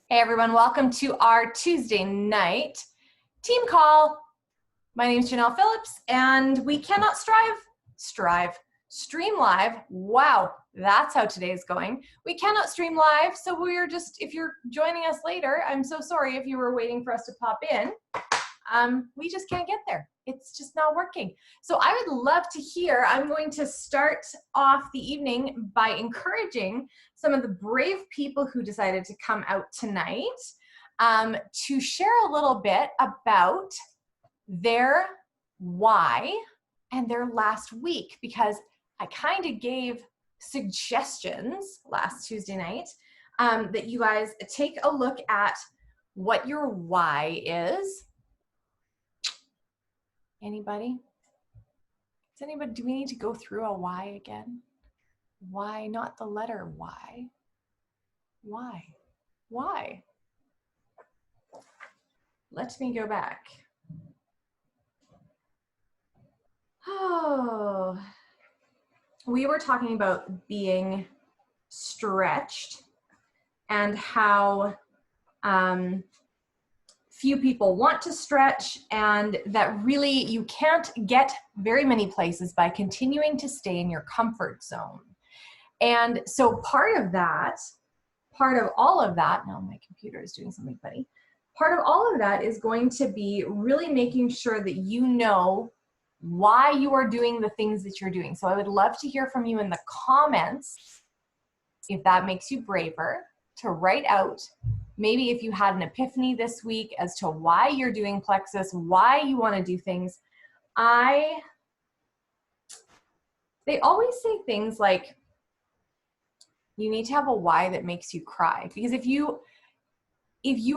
Hey everyone, welcome to our Tuesday night team call. My name is Janelle Phillips and we cannot stream live. Wow, that's how today is going. We cannot stream live, so we're just, if you're joining us later, I'm so sorry if you were waiting for us to pop in. We just can't get there. It's just not working. So I would love to hear, I'm going to start off the evening by encouraging some of the brave people who decided to come out tonight to share a little bit about their why and their last week, because I kind of gave suggestions last Tuesday night that you guys take a look at what your why is. Anybody? Does anybody, do we need to go through a why again? Why, not the letter Y. Why? Why? Let me go back. Oh, we were talking about being stretched and how few people want to stretch, and that really you can't get very many places by continuing to stay in your comfort zone. And so part of all of that, now my computer is doing something funny. Part of all of that is going to be really making sure that you know why you are doing the things that you're doing. So I would love to hear from you in the comments, if that makes you braver, to write out maybe if you had an epiphany this week as to why you're doing Plexus, why you want to do things. They always say things like, you need to have a why that makes you cry. Because if you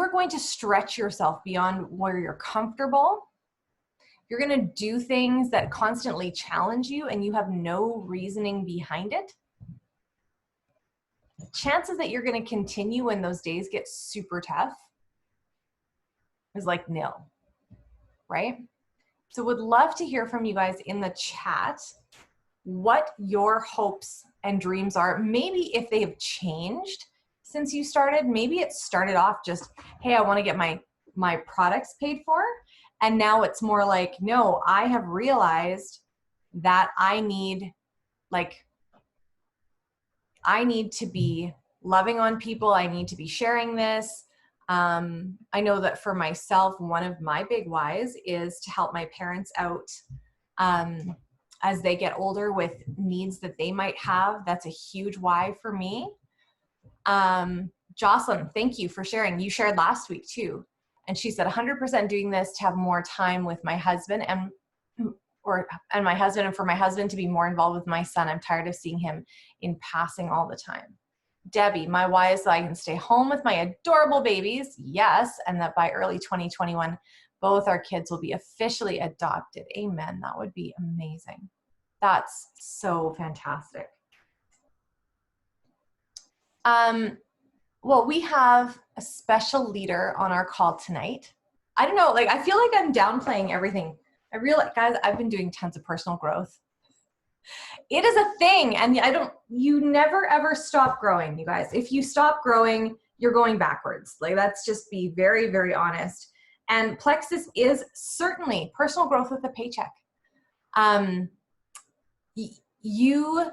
are going to stretch yourself beyond where you're comfortable, you're going to do things that constantly challenge you and you have no reasoning behind it. The chances that you're going to continue when those days get super tough is like nil, right? So would love to hear from you guys in the chat what your hopes and dreams are. Maybe if they have changed since you started, maybe it started off just, hey, I want to get my products paid for. And now it's more like, no, I have realized that I need to be loving on people. I need to be sharing this. I know that for myself, one of my big whys is to help my parents out as they get older with needs that they might have. That's a huge why for me. Jocelyn, thank you for sharing. You shared last week too. And she said 100% doing this to have more time with my husband and for my husband to be more involved with my son. I'm tired of seeing him in passing all the time. Debbie, my why is that I can stay home with my adorable babies. Yes. And that by early 2021, both our kids will be officially adopted. Amen. That would be amazing. That's so fantastic. Well, we have a special leader on our call tonight. I don't know, I feel like I'm downplaying everything. I realize, guys, I've been doing tons of personal growth. It is a thing, and you never ever stop growing, you guys. If you stop growing, you're going backwards. Let's just be very, very honest. And Plexus is certainly personal growth with a paycheck. If you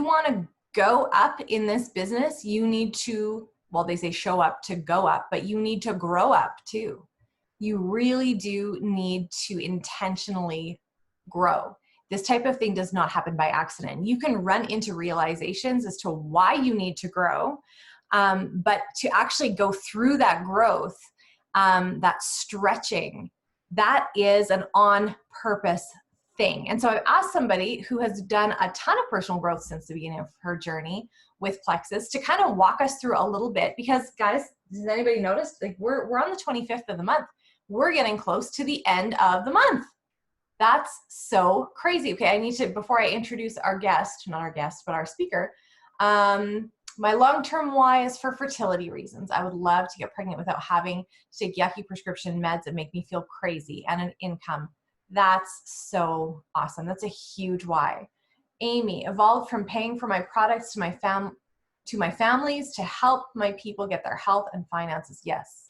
want to go up in this business, you need to, well, they say show up to go up, but you need to grow up too. You really do need to intentionally grow. This type of thing does not happen by accident. You can run into realizations as to why you need to grow, but to actually go through that growth, that stretching, that is an on-purpose thing. And so I've asked somebody who has done a ton of personal growth since the beginning of her journey with Plexus to kind of walk us through a little bit, because guys, does anybody notice? We're on the 25th of the month. We're getting close to the end of the month. That's so crazy. Okay, I need to, before I introduce our guest, not our guest, but our speaker, my long-term why is for fertility reasons. I would love to get pregnant without having to take yucky prescription meds that make me feel crazy, and an income. That's so awesome. That's a huge why. Amy, evolved from paying for my products to to my families to help my people get their health and finances. Yes.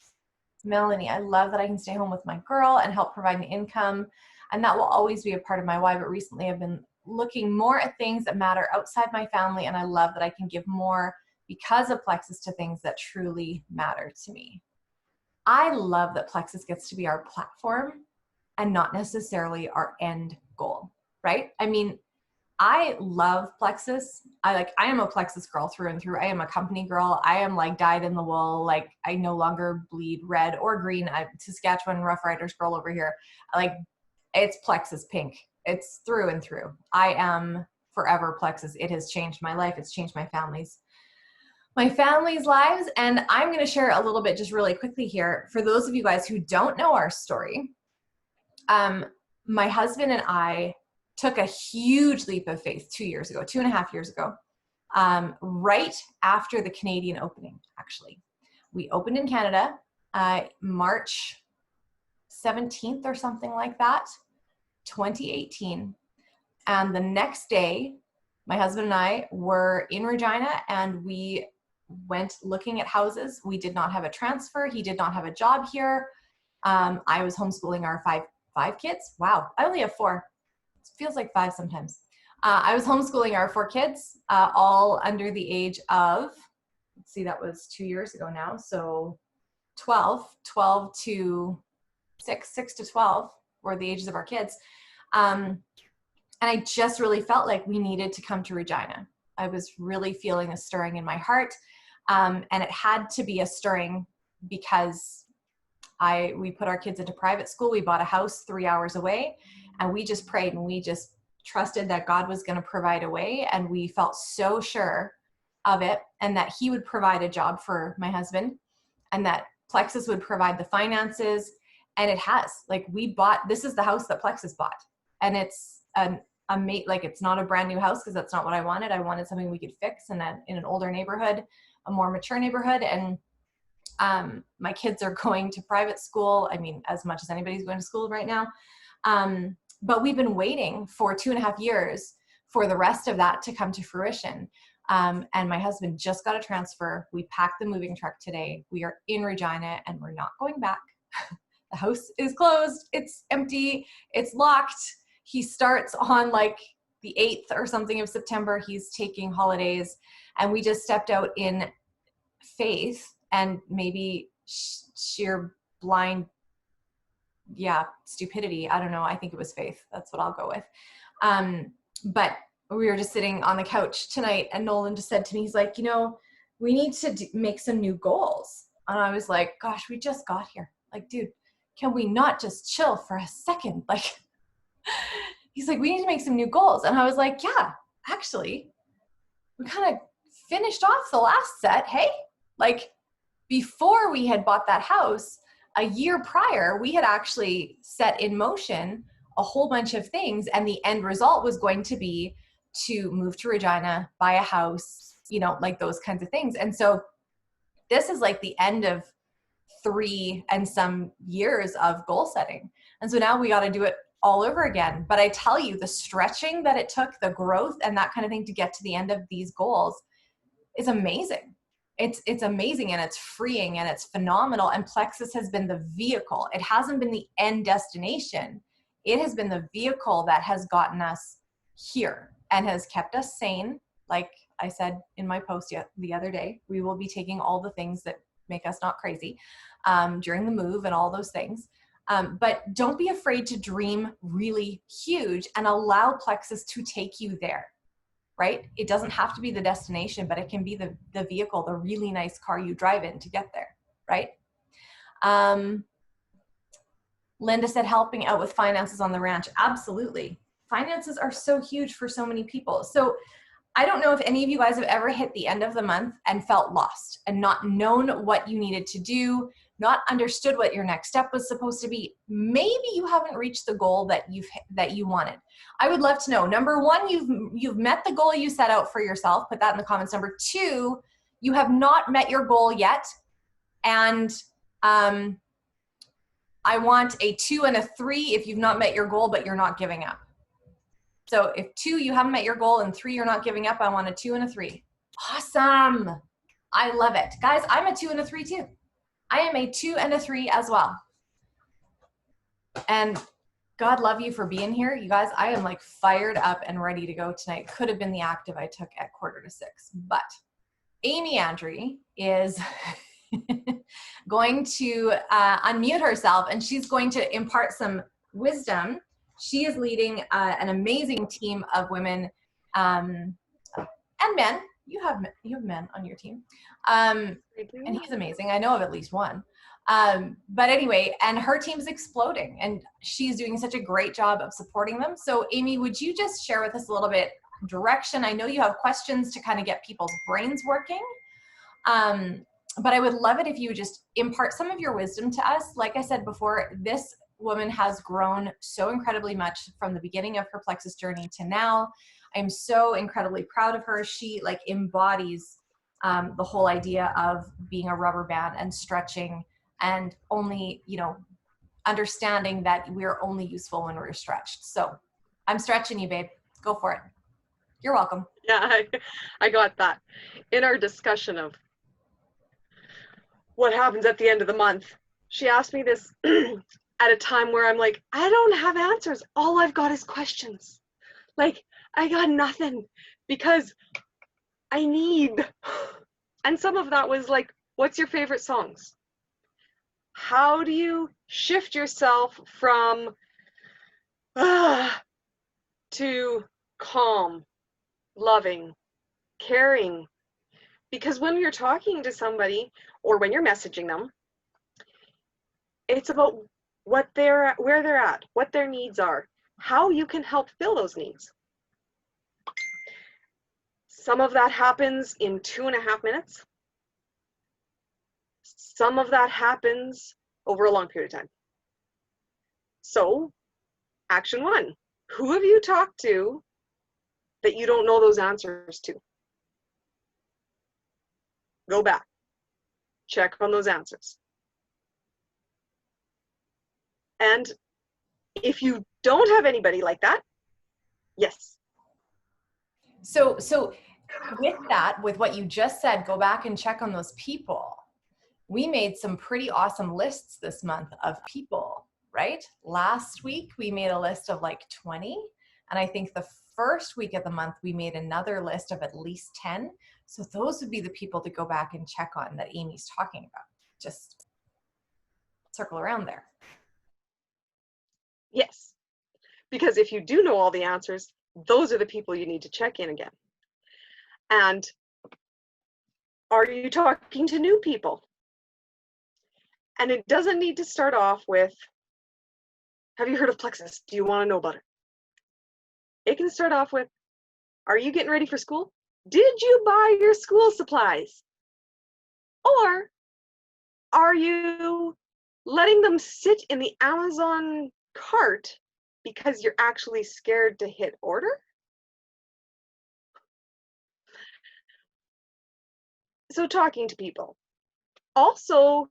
Melanie, I love that I can stay home with my girl and help provide an income. And that will always be a part of my why. But recently I've been looking more at things that matter outside my family. And I love that I can give more because of Plexus to things that truly matter to me. I love that Plexus gets to be our platform and not necessarily our end goal, right? I mean, I love Plexus. I am a Plexus girl through and through. I am a company girl. I am like dyed in the wool. Like I no longer bleed red or green. I'm Saskatchewan Rough Riders girl over here. Like it's Plexus pink. It's through and through. I am forever Plexus. It has changed my life. It's changed my family's lives. And I'm going to share a little bit just really quickly here. For those of you guys who don't know our story, my husband and I took a huge leap of faith 2.5 years ago, right after the Canadian opening, actually. We opened in Canada, March 17th or something like that, 2018. And the next day, my husband and I were in Regina and we went looking at houses. We did not have a transfer. He did not have a job here. I was homeschooling our five kids. Wow, I only have 4. It feels like 5 sometimes. I was homeschooling our 4 kids, all under the age of, let's see, that was 2 years ago now. So 12 to 6 to 12 were the ages of our kids. And I just really felt like we needed to come to Regina. I was really feeling a stirring in my heart. And it had to be a stirring because we put our kids into private school. We bought a house 3 hours away and we just prayed and we just trusted that God was going to provide a way. And we felt so sure of it and that he would provide a job for my husband and that Plexus would provide the finances. And it has, like this is the house that Plexus bought. And it's it's not a brand new house because that's not what I wanted. I wanted something we could fix in an older neighborhood, a more mature neighborhood. And my kids are going to private school. I mean, as much as anybody's going to school right now. But we've been waiting for 2.5 years for the rest of that to come to fruition. And my husband just got a transfer. We packed the moving truck today. We are in Regina and we're not going back. The house is closed. It's empty. It's locked. He starts on like the 8th or something of September. He's taking holidays and we just stepped out in faith and maybe sheer blind, stupidity. I don't know. I think it was faith. That's what I'll go with. But we were just sitting on the couch tonight and Nolan just said to me, he's like, we need to make some new goals. And I was like, gosh, we just got here. Like, dude, can we not just chill for a second? Like, he's like, we need to make some new goals. And I was like, yeah, actually, we kind of finished off the last set. Hey, like before we had bought that house, a year prior, we had actually set in motion a whole bunch of things. And the end result was going to be to move to Regina, buy a house, like those kinds of things. And so this is like the end of 3 and some years of goal setting. And so now we got to do it all over again. But I tell you, the stretching that it took, the growth and that kind of thing to get to the end of these goals is amazing. It's amazing and it's freeing and it's phenomenal. And Plexus has been the vehicle. It hasn't been the end destination. It has been the vehicle that has gotten us here and has kept us sane. Like I said in my post the other day, we will be taking all the things that make us not crazy during the move and all those things. But don't be afraid to dream really huge and allow Plexus to take you there, right? It doesn't have to be the destination, but it can be the vehicle, the really nice car you drive in to get there, right? Linda said helping out with finances on the ranch. Absolutely. Finances are so huge for so many people. So I don't know if any of you guys have ever hit the end of the month and felt lost and not known what you needed to do, not understood what your next step was supposed to be. Maybe you haven't reached the goal that you wanted. I would love to know. Number 1, you've met the goal you set out for yourself. Put that in the comments. Number 2, you have not met your goal yet. And I want a 2 and a 3 if you've not met your goal, but you're not giving up. So if 2, you haven't met your goal, and 3, you're not giving up, I want a 2 and a 3. Awesome. I love it. Guys, I'm a 2 and a 3 too. I am a 2 and a 3 as well. And God love you for being here. You guys, I am like fired up and ready to go tonight. Could have been the active I took at 5:45, but Amy Andre is going to unmute herself, and she's going to impart some wisdom. She is leading an amazing team of women and men. You have men on your team, and he's amazing. I know of at least one. But anyway, and her team's exploding, and she's doing such a great job of supporting them. So Amy, would you just share with us a little bit direction? I know you have questions to kind of get people's brains working. But I would love it if you would just impart some of your wisdom to us. Like I said before, this woman has grown so incredibly much from the beginning of her Plexus journey to now. I'm so incredibly proud of her. She like embodies the whole idea of being a rubber band and stretching, and only, you know, understanding that we're only useful when we're stretched. So I'm stretching you, babe. Go for it. You're welcome. Yeah, I got that. In our discussion of what happens at the end of the month, she asked me this at a time where I'm like, I don't have answers. All I've got is questions. Like, I got nothing because I need. And some of that was like, what's your favorite songs? How do you shift yourself from to calm, loving, caring? Because when you're talking to somebody or when you're messaging them, it's about where they're at, what their needs are, how you can help fill those needs. Some of that happens in 2.5 minutes. Some of that happens over a long period of time. So, action 1, who have you talked to that you don't know those answers to? Go back, check on those answers. And if you don't have anybody like that, yes. So with that, with what you just said, go back and check on those people. We made some pretty awesome lists this month of people, right? Last week, we made a list of like 20. And I think the first week of the month, we made another list of at least 10. So those would be the people to go back and check on that Amy's talking about. Just circle around there. Yes. Because if you do know all the answers, those are the people you need to check in again. And are you talking to new people? And it doesn't need to start off with, have you heard of Plexus? Do you want to know about it? It can start off with, are you getting ready for school? Did you buy your school supplies? Or are you letting them sit in the Amazon cart because you're actually scared to hit order? So talking to people. Also,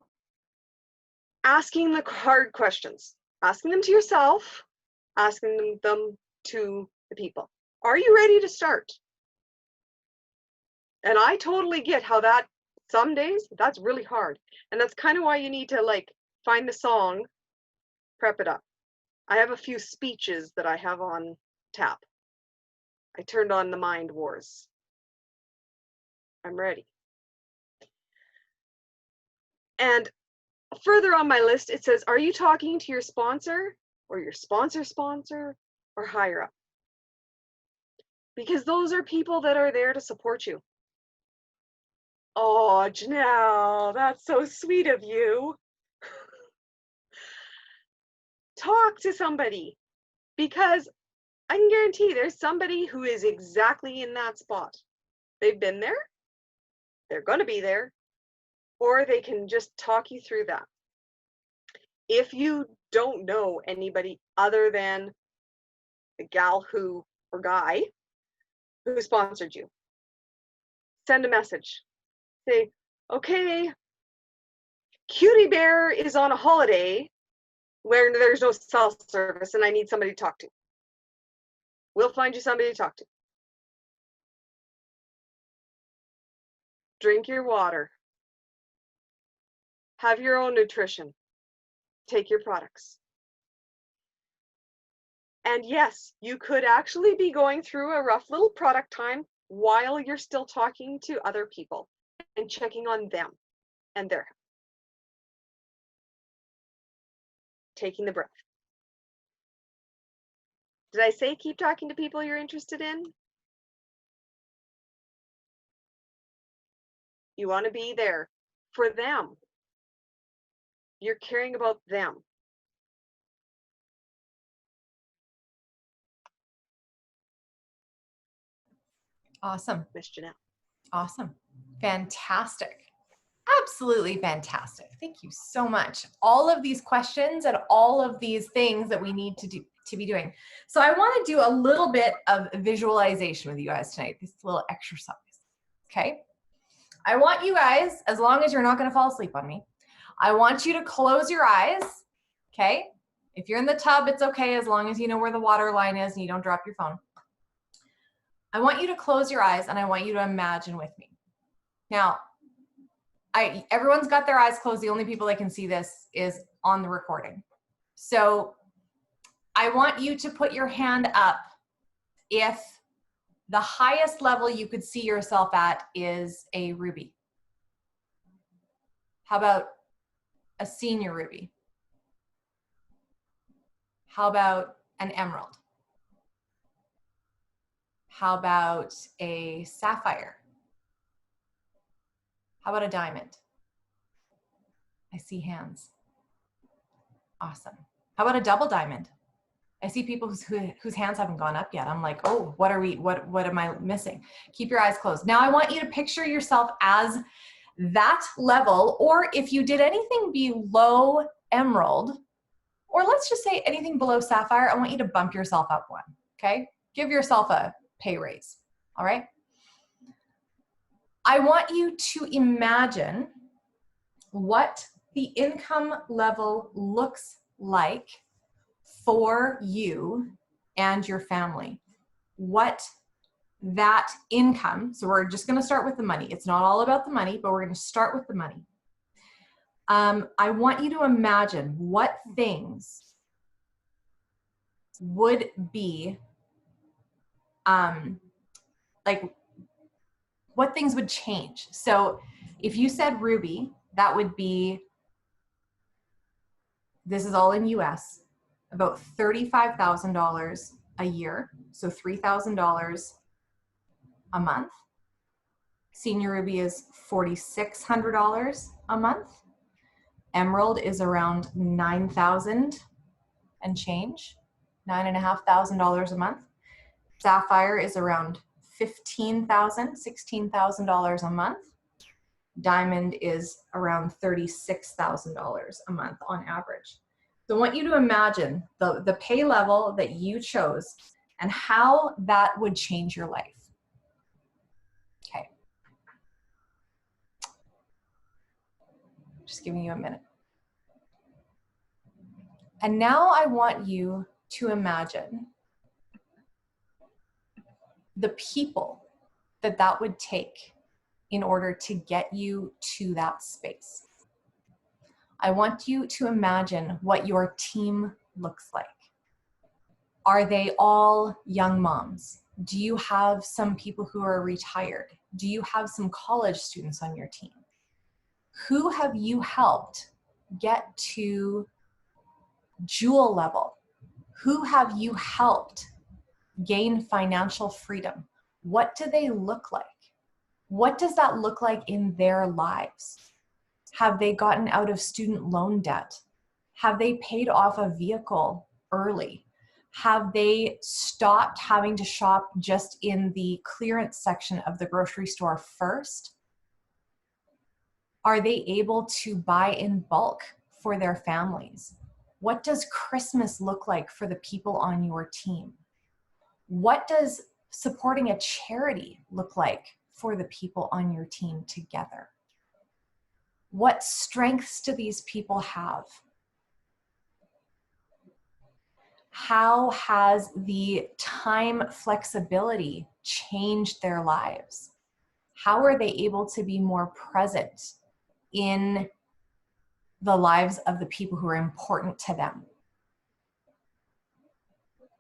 asking the hard questions. Asking them to yourself, asking them to the people. Are you ready to start? And I totally get how that, some days, that's really hard. And that's kind of why you need to like find the song, prep it up. I have a few speeches that I have on tap. I turned on the Mind Wars. I'm ready. And further on my list, it says, are you talking to your sponsor or your sponsor or higher up? Because those are people that are there to support you. Oh, Janelle, that's so sweet of you. Talk to somebody, because I can guarantee there's somebody who is exactly in that spot. They've been there, they're going to be there, or they can just talk you through that. If you don't know anybody other than the gal who, or guy who sponsored you, send a message. Say, okay, Cutie Bear is on a holiday where there's no cell service and I need somebody to talk to. We'll find you somebody to talk to. drink your water, have your own nutrition, take your products. And yes, you could actually be going through a rough little product time while you're still talking to other people and checking on them and their health. Taking the breath. Did I say keep talking to people you're interested in? You want to be there for them. You're caring about them. Awesome. Miss Janelle. Awesome. Fantastic. Absolutely fantastic. Thank you so much. All of these questions and all of these things that we need to be doing. So I want to do a little bit of visualization with you guys tonight, this little exercise. Okay. I want you guys, as long as you're not going to fall asleep on me, I want you to close your eyes. Okay. If you're in the tub, it's okay, as long as you know where the water line is and you don't drop your phone. I want you to close your eyes and I want you to imagine with me. Now, everyone's got their eyes closed. The only people that can see this is on the recording. So I want you to put your hand up if the highest level you could see yourself at is a ruby. How about a senior ruby? How about an emerald? How about a sapphire? How about a diamond? I see hands. Awesome. How about a double diamond? I see people whose hands haven't gone up yet. I'm like, oh, what am I missing? Keep your eyes closed. Now I want you to picture yourself as that level, or if you did anything below emerald, or let's just say anything below sapphire, I want you to bump yourself up one, okay? Give yourself a pay raise, all right? I want you to imagine what the income level looks like for you and your family. What that income, so we're just going to start with the money. It's not all about the money, but we're going to start with the money. I want you to imagine what things would be, like what things would change. So if you said ruby, that would be, this is all in US, about $35,000 a year. So $3,000 a month. Senior ruby is $4,600 a month. Emerald is around $9,000 and change, $9,500 a month. Sapphire is around $15,000, $16,000 a month. Diamond is around $36,000 a month on average. So I want you to imagine the pay level that you chose and how that would change your life. Okay. Just giving you a minute. And now I want you to imagine the people that would take in order to get you to that space. I want you to imagine what your team looks like. Are they all young moms? Do you have some people who are retired? Do you have some college students on your team? Who have you helped get to jewel level? Who have you helped gain financial freedom? What do they look like? What does that look like in their lives? Have they gotten out of student loan debt? Have they paid off a vehicle early? Have they stopped having to shop just in the clearance section of the grocery store first? Are they able to buy in bulk for their families? What does Christmas look like for the people on your team? What does supporting a charity look like for the people on your team together? What strengths do these people have? How has the time flexibility changed their lives? How are they able to be more present in the lives of the people who are important to them?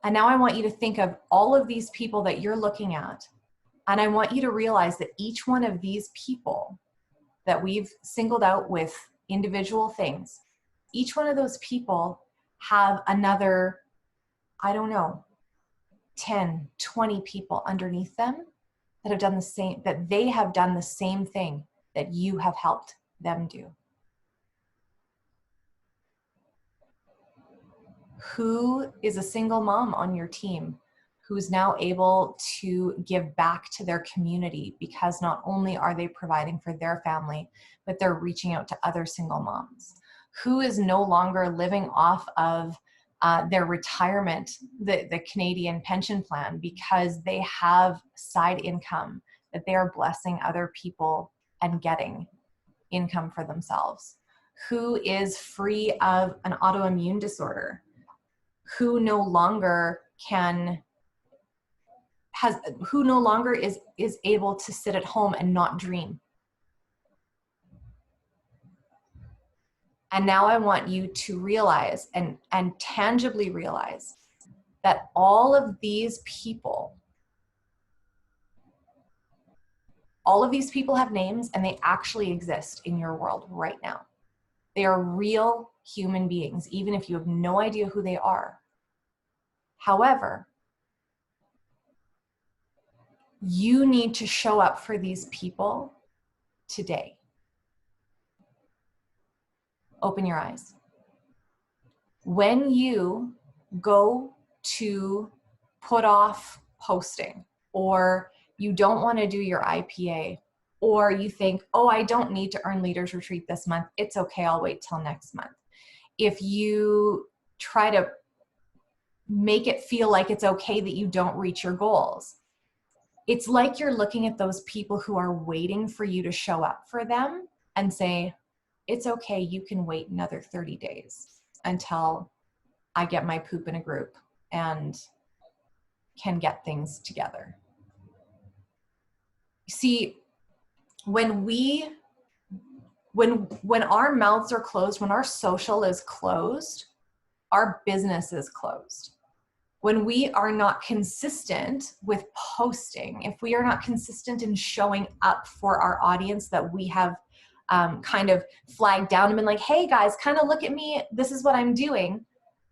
And now I want you to think of all of these people that you're looking at. And I want you to realize that each one of these people that we've singled out with individual things, each one of those people have another, I don't know, 10, 20 people underneath them that have done the same, that they have done the same thing that you have helped them do. Who is a single mom on your team who's now able to give back to their community because not only are they providing for their family, but they're reaching out to other single moms? Who is no longer living off of their retirement, the Canadian pension plan, because they have side income that they are blessing other people and getting income for themselves? Who is free of an autoimmune disorder? Who no longer is able to sit at home and not dream? And now I want you to realize and tangibly realize that all of these people have names, and they actually exist in your world right now. They are real human beings, even if you have no idea who they are. However, you need to show up for these people today. Open your eyes. When you go to put off posting, or you don't want to do your IPA, or you think, oh, I don't need to earn Leaders Retreat this month, it's okay, I'll wait till next month. If you try to make it feel like it's okay that you don't reach your goals, it's like you're looking at those people who are waiting for you to show up for them and say, it's okay, you can wait another 30 days until I get my poop in a group and can get things together. See, when our mouths are closed, when our social is closed, our business is closed. When we are not consistent with posting, if we are not consistent in showing up for our audience that we have kind of flagged down and been like, hey guys, kind of look at me, this is what I'm doing.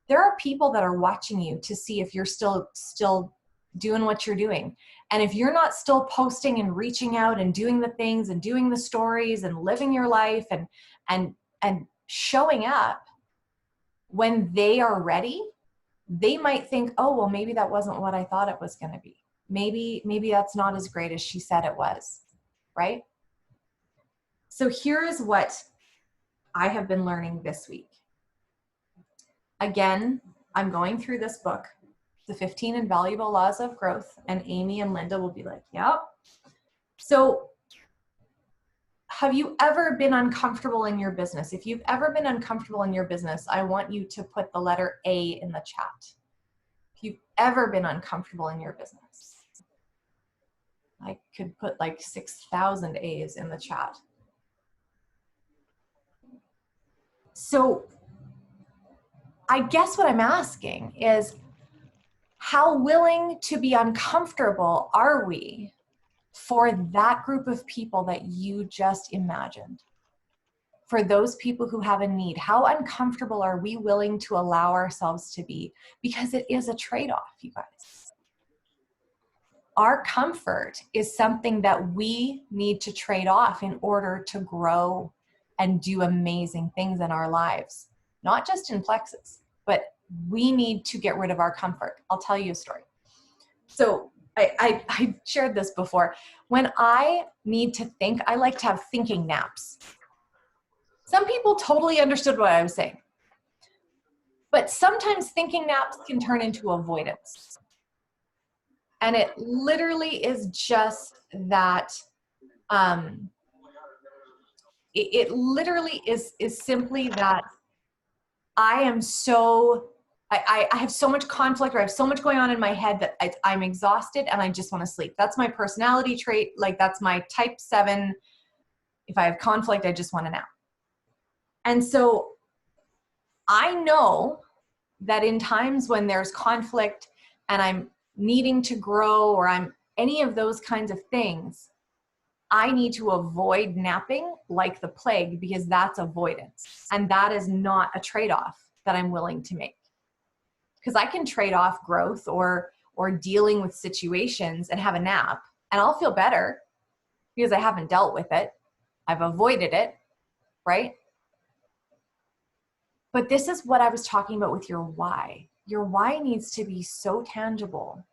There are people that are watching you to see if you're still doing what you're doing. And if you're not still posting and reaching out and doing the things and doing the stories and living your life and showing up when they are ready, they might think, oh, well, maybe that wasn't what I thought it was going to be. Maybe that's not as great as she said it was, right? So here is what I have been learning this week. Again, I'm going through this book, The 15 Invaluable Laws of Growth, and Amy and Linda will be like, yep. So have you ever been uncomfortable in your business? If you've ever been uncomfortable in your business, I want you to put the letter A in the chat. If you've ever been uncomfortable in your business, I could put like 6,000 A's in the chat. So I guess what I'm asking is, how willing to be uncomfortable are we for that group of people that you just imagined? For those people who have a need, how uncomfortable are we willing to allow ourselves to be? Because it is a trade-off, you guys. Our comfort is something that we need to trade off in order to grow and do amazing things in our lives. Not just in Plexus, but we need to get rid of our comfort. I'll tell you a story. So I shared this before. When I need to think, I like to have thinking naps. Some people totally understood what I was saying. But sometimes thinking naps can turn into avoidance. And it literally is just that, it literally is simply that I am so I have so much conflict, or I have so much going on in my head that I'm exhausted and I just want to sleep. That's my personality trait. Like that's my type 7. If I have conflict, I just want to nap. And so I know that in times when there's conflict and I'm needing to grow, or I'm any of those kinds of things, I need to avoid napping like the plague, because that's avoidance. And that is not a trade-off that I'm willing to make. Because I can trade off growth or dealing with situations and have a nap, and I'll feel better because I haven't dealt with it. I've avoided it, right? But this is what I was talking about with your why. Your why needs to be so tangible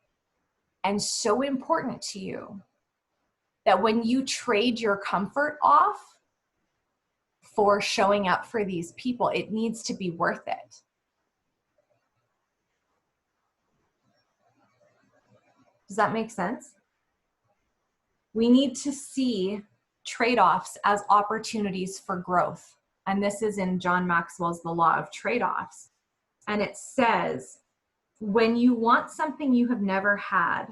and so important to you that when you trade your comfort off for showing up for these people, it needs to be worth it. Does that make sense? We need to see trade-offs as opportunities for growth. And this is in John Maxwell's The Law of Trade-offs. And it says, when you want something you have never had,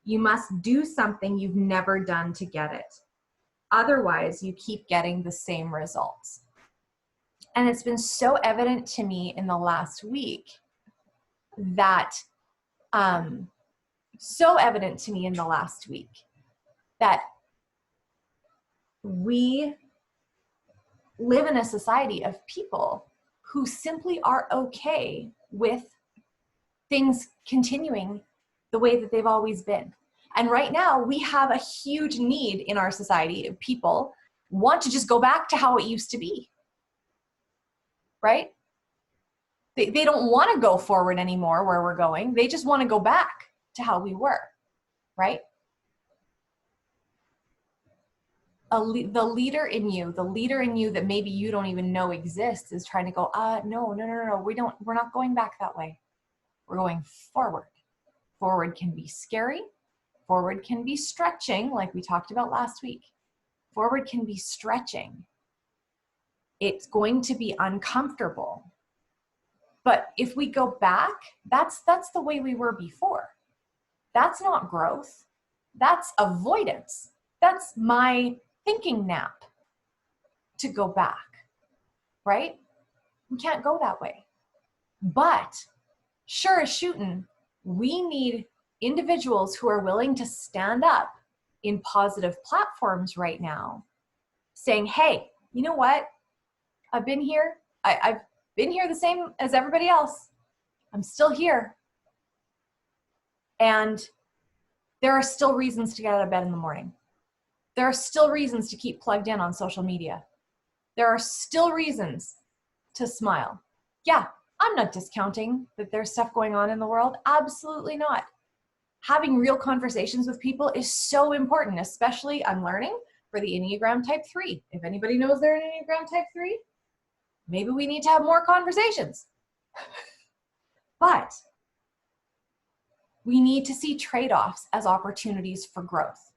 you must do something you've never done to get it. Otherwise, you keep getting the same results. And it's been so evident to me in the last week that we live in a society of people who simply are okay with things continuing the way that they've always been. And right now we have a huge need in our society of people want to just go back to how it used to be, right? They don't want to go forward anymore where we're going. They just want to go back to how we were, right? The leader in you that maybe you don't even know exists is trying to go, no, we're not going back that way. We're going forward. Forward can be scary. Forward can be stretching, like we talked about last week. Forward can be stretching. It's going to be uncomfortable. But if we go back, that's the way we were before. That's not growth. That's avoidance. That's my thinking nap to go back, right? We can't go that way. But sure as shooting, we need individuals who are willing to stand up in positive platforms right now saying, hey, you know what? I've been here. I've been here the same as everybody else. I'm still here. And there are still reasons to get out of bed in the morning. There are still reasons to keep plugged in on social media. There are still reasons to smile. Yeah, I'm not discounting that there's stuff going on in the world. Absolutely not. Having real conversations with people is so important, especially I'm learning for the Enneagram Type 3. If anybody knows they're an Enneagram Type 3, maybe we need to have more conversations. But we need to see trade-offs as opportunities for growth.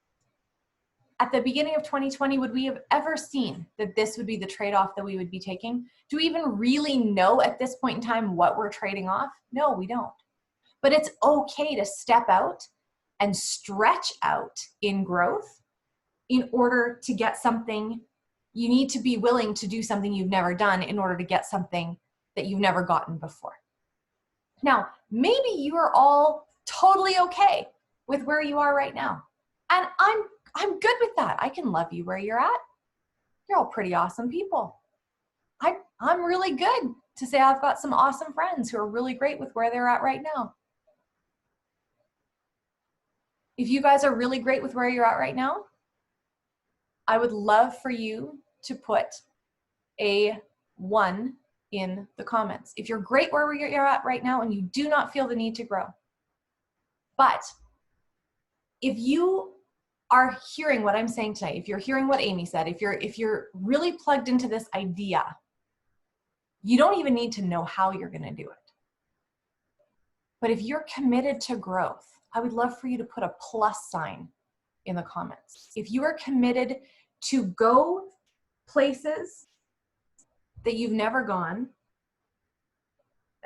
At the beginning of 2020, would we have ever seen that this would be the trade-off that we would be taking? Do we even really know at this point in time what we're trading off? No, we don't. But it's okay to step out and stretch out in growth in order to get something. You need to be willing to do something you've never done in order to get something that you've never gotten before. Now, maybe you are all totally okay with where you are right now. And I'm good with that. I can love you where you're at. You're all pretty awesome people. I'm really good to say I've got some awesome friends who are really great with where they're at right now. If you guys are really great with where you're at right now, I would love for you to put a 1 in the comments. If you're great where you're at right now and you do not feel the need to grow. But if you are hearing what I'm saying tonight, if you're hearing what Amy said, if you're really plugged into this idea, you don't even need to know how you're going to do it. But if you're committed to growth, I would love for you to put a plus sign in the comments. If you are committed to go places that you've never gone,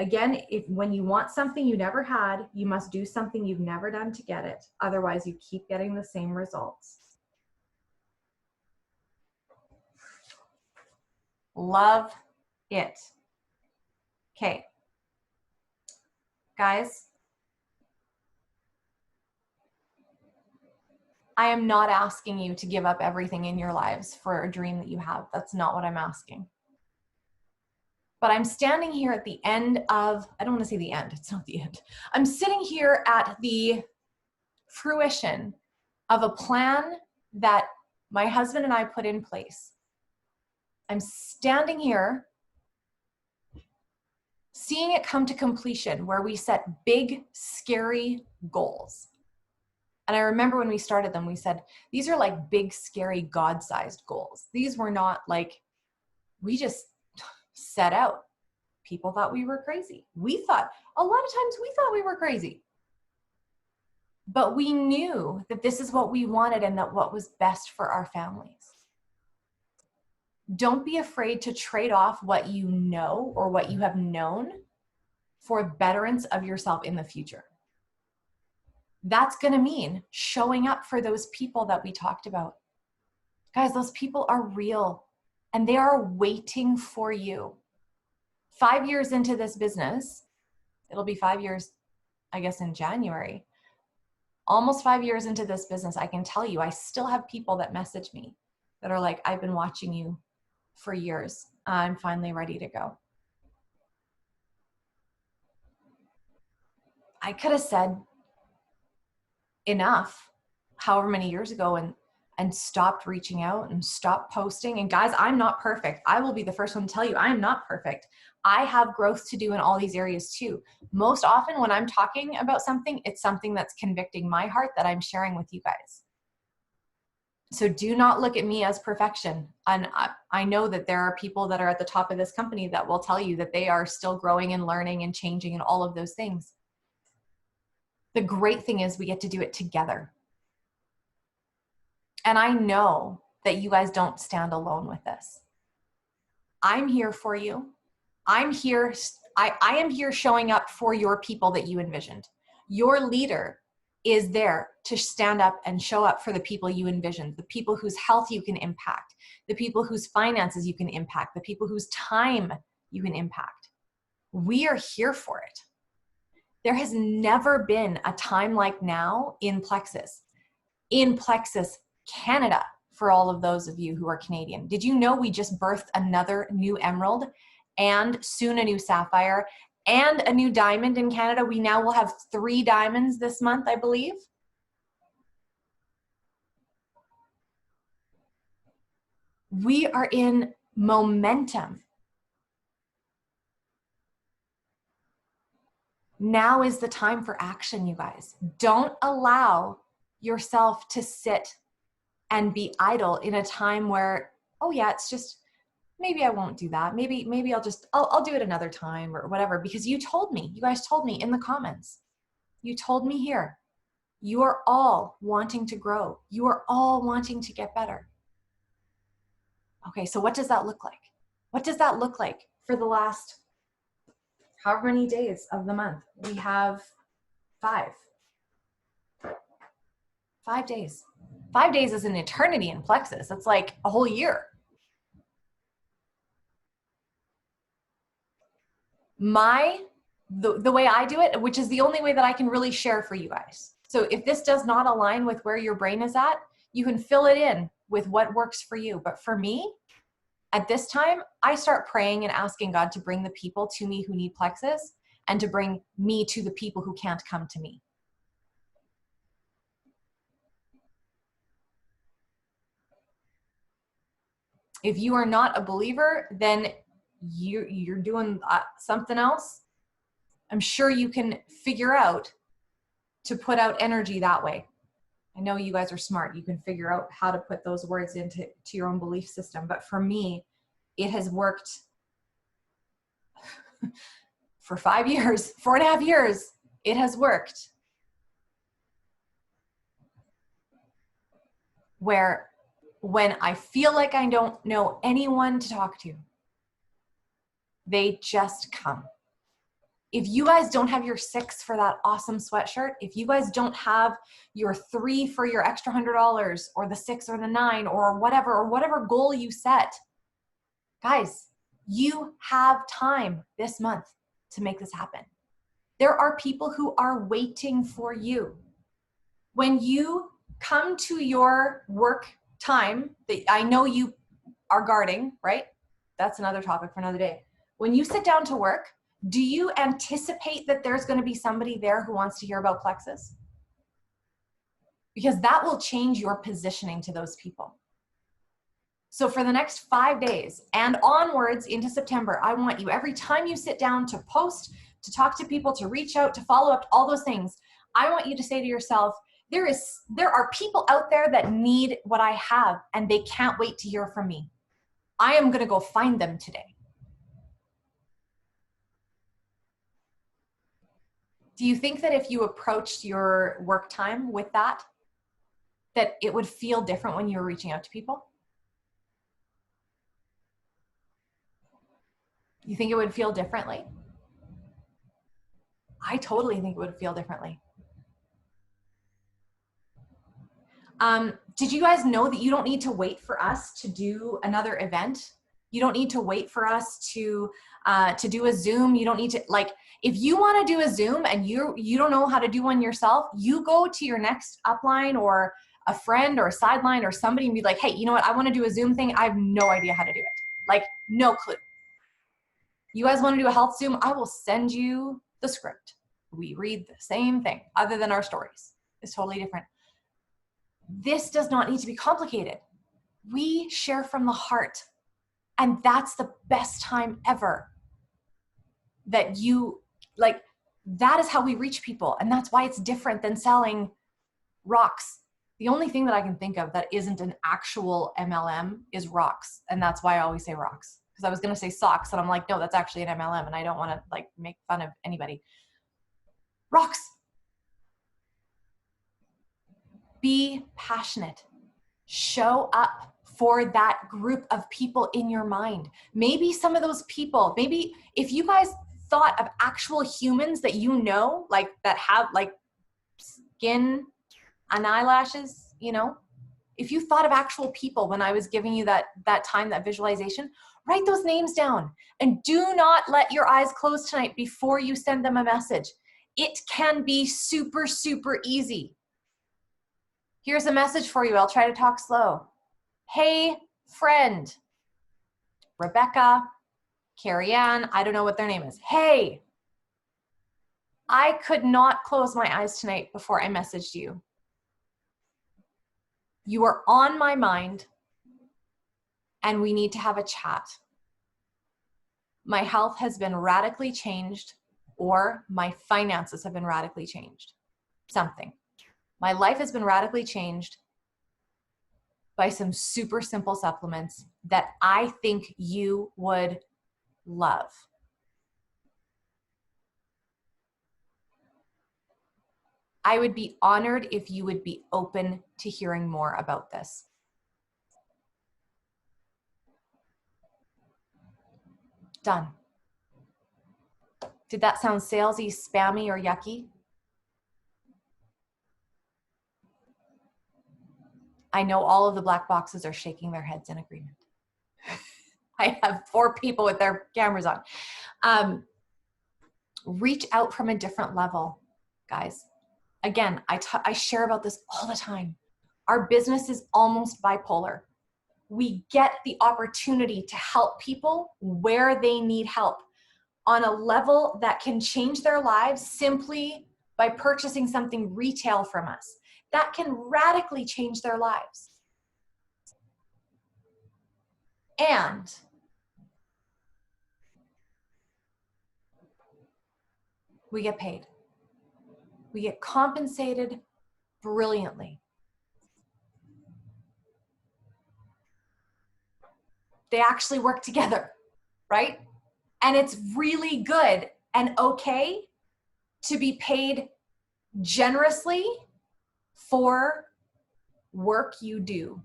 Again, when you want something you never had, you must do something you've never done to get it. Otherwise, you keep getting the same results. Love it. Okay. Guys, I am not asking you to give up everything in your lives for a dream that you have. That's not what I'm asking. But I'm standing here at the end of, I don't want to say the end, it's not the end. I'm sitting here at the fruition of a plan that my husband and I put in place. I'm standing here seeing it come to completion, where we set big, scary goals. And I remember when we started them, we said, these are like big, scary, God-sized goals. These were not like, we just set out. People thought we were crazy. A lot of times we thought we were crazy. But we knew that this is what we wanted and that what was best for our families. Don't be afraid to trade off what you know or what you have known for betterance of yourself in the future. That's going to mean showing up for those people that we talked about. Guys, those people are real and they are waiting for you. 5 years into this business, it'll be 5 years, I guess, in January. Almost 5 years into this business, I can tell you, I still have people that message me that are like, I've been watching you for years. I'm finally ready to go. I could have said enough however many years ago and stopped reaching out and stopped posting. And guys, I'm not perfect. I will be the first one to tell you I am not perfect. I have growth to do in all these areas too. Most often when I'm talking about something, it's something that's convicting my heart that I'm sharing with you guys. So do not look at me as perfection. And I know that there are people that are at the top of this company that will tell you that they are still growing and learning and changing and all of those things. The great thing is we get to do it together. And I know that you guys don't stand alone with this. I'm here for you. I'm here. I am here showing up for your people that you envisioned. Your leader is there to stand up and show up for the people you envisioned, the people whose health you can impact, the people whose finances you can impact, the people whose time you can impact. We are here for it. There has never been a time like now in Plexus Canada, for all of those of you who are Canadian. Did you know we just birthed another new emerald and soon a new sapphire and a new diamond in Canada? We now will have 3 diamonds this month, I believe. We are in momentum. Now is the time for action, you guys. Don't allow yourself to sit and be idle in a time where, oh yeah, it's just, maybe I won't do that. Maybe I'll do it another time or whatever, because you guys told me in the comments, you told me here, you are all wanting to grow. You are all wanting to get better. Okay, so what does that look like? What does that look like for the last however many days of the month? We have 5 days. 5 days is an eternity in Plexus. It's like a whole year. The way I do it, which is the only way that I can really share for you guys. So if this does not align with where your brain is at, you can fill it in with what works for you. But for me, at this time, I start praying and asking God to bring the people to me who need Plexus and to bring me to the people who can't come to me. If you are not a believer, then you're doing something else. I'm sure you can figure out to put out energy that way. I know you guys are smart. You can figure out how to put those words into your own belief system. But for me, it has worked for 5 years, 4.5 years. It has worked. Where when I feel like I don't know anyone to talk to, they just come. If you guys don't have your 6 for that awesome sweatshirt, if you guys don't have your 3 for your extra $100 or the 6 or the 9 or whatever goal you set, guys, you have time this month to make this happen. There are people who are waiting for you. When you come to your work time that I know you are guarding, right? That's another topic for another day. When you sit down to work, do you anticipate that there's going to be somebody there who wants to hear about Plexus? Because that will change your positioning to those people. So for the next 5 days and onwards into September, I want you, every time you sit down to post, to talk to people, to reach out, to follow up, all those things, I want you to say to yourself, there are people out there that need what I have and they can't wait to hear from me. I am going to go find them today. Do you think that if you approached your work time with that it would feel different when you were reaching out to people? You think it would feel differently? I totally think it would feel differently. Did you guys know that you don't need to wait for us to do another event? You don't need to wait for us to do a Zoom. You don't need to, like, if you want to do a Zoom and you don't know how to do one yourself, you go to your next upline or a friend or a sideline or somebody and be like, hey, you know what? I want to do a Zoom thing. I have no idea how to do it. Like, no clue. You guys want to do a health Zoom? I will send you the script. We read the same thing other than our stories. It's totally different. This does not need to be complicated. We share from the heart. And that's the best time ever that you, like, that is how we reach people. And that's why it's different than selling rocks. The only thing that I can think of that isn't an actual MLM is rocks. And that's why I always say rocks. Because I was going to say socks and I'm like, no, that's actually an MLM. And I don't want to like make fun of anybody. Rocks. Be passionate. Show up for that group of people in your mind. Maybe some of those people, maybe if you guys thought of actual humans that you know, like that have like skin and eyelashes, you know, if you thought of actual people when I was giving you that time, that visualization, write those names down and do not let your eyes close tonight before you send them a message. It can be super, super easy. Here's a message for you. I'll try to talk slow. Hey, friend, Rebecca, Carrie Ann, I don't know what their name is. Hey, I could not close my eyes tonight before I messaged you. You are on my mind and we need to have a chat. My health has been radically changed or my finances have been radically changed. Something. My life has been radically changed by some super simple supplements that I think you would love. I would be honored if you would be open to hearing more about this. Done. Did that sound salesy, spammy, or yucky? I know all of the black boxes are shaking their heads in agreement. I have 4 people with their cameras on. Reach out from a different level, guys. Again, I share about this all the time. Our business is almost bipolar. We get the opportunity to help people where they need help on a level that can change their lives simply by purchasing something retail from us. That can radically change their lives. And we get paid. We get compensated brilliantly. They actually work together, right? And it's really good and okay to be paid generously for work you do.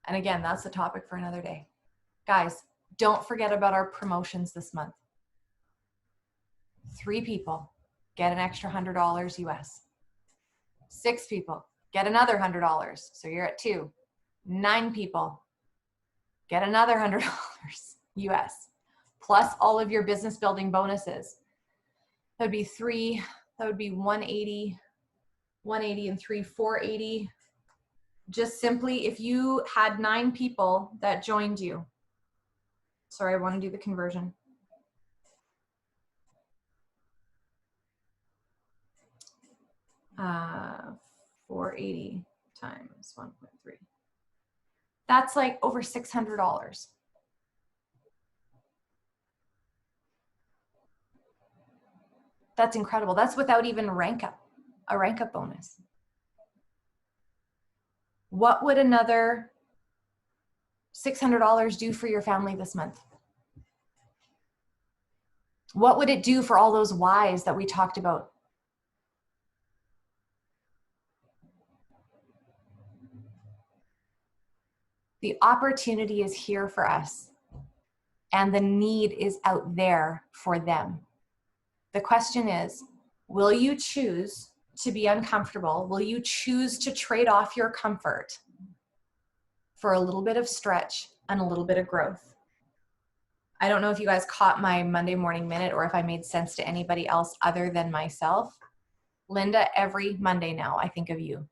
And again, that's the topic for another day. Guys, don't forget about our promotions this month. 3 people, get an extra $100 US. 6 people, get another $100. So you're at 2. 9 people, get another $100 US. Plus all of your business building bonuses. That would be 3, that would be 180 and 3, 480. Just simply, if you had 9 people that joined you. Sorry, I want to do the conversion. Uh, 480 times 1.3. That's like over $600. That's incredible. That's without even a rank up bonus. What would another $600 do for your family this month? What would it do for all those whys that we talked about? The opportunity is here for us, and the need is out there for them. The question is, will you choose to be uncomfortable? Will you choose to trade off your comfort for a little bit of stretch and a little bit of growth? I don't know if you guys caught my Monday Morning Minute or if I made sense to anybody else other than myself. Linda, every Monday now, I think of you.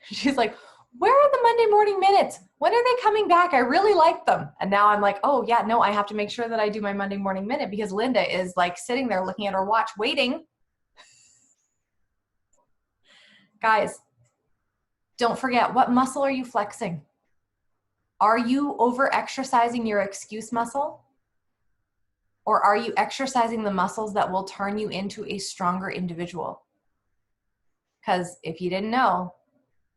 She's like, where are the Monday Morning Minutes? When are they coming back? I really like them. And now I'm like, oh yeah, no, I have to make sure that I do my Monday Morning Minute because Linda is like sitting there looking at her watch, waiting. Guys, don't forget, what muscle are you flexing? Are you over exercising your excuse muscle? Or are you exercising the muscles that will turn you into a stronger individual? Because if you didn't know,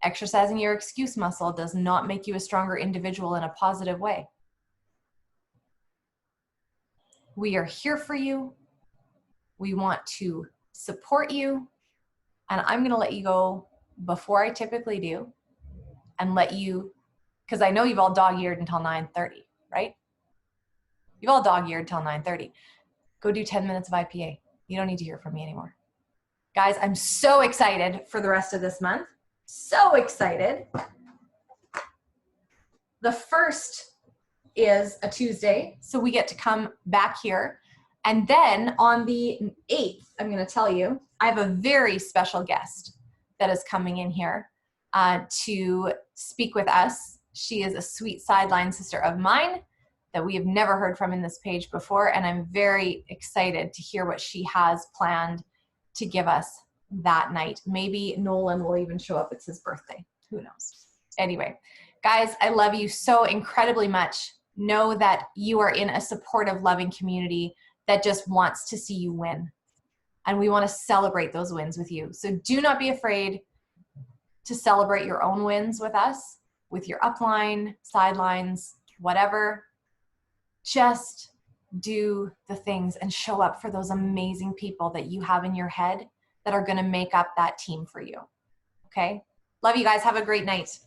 exercising your excuse muscle does not make you a stronger individual in a positive way. We are here for you. We want to support you. And I'm going to let you go before I typically do and let you, because I know you've all dog-eared until 9:30, right? You've all dog-eared till 9:30. Go do 10 minutes of IPA. You don't need to hear from me anymore. Guys, I'm so excited for the rest of this month. So excited. The 1st is a Tuesday, so we get to come back here. And then on the 8th, I'm going to tell you, I have a very special guest that is coming in here to speak with us. She is a sweet sideline sister of mine that we have never heard from in this page before, and I'm very excited to hear what she has planned to give us that night. Maybe Nolan will even show up. It's his birthday. Who knows? Anyway, guys, I love you so incredibly much. Know that you are in a supportive, loving community that just wants to see you win. And we want to celebrate those wins with you. So do not be afraid to celebrate your own wins with us, with your upline, sidelines, whatever. Just do the things and show up for those amazing people that you have in your head that are going to make up that team for you. Okay? Love you guys. Have a great night.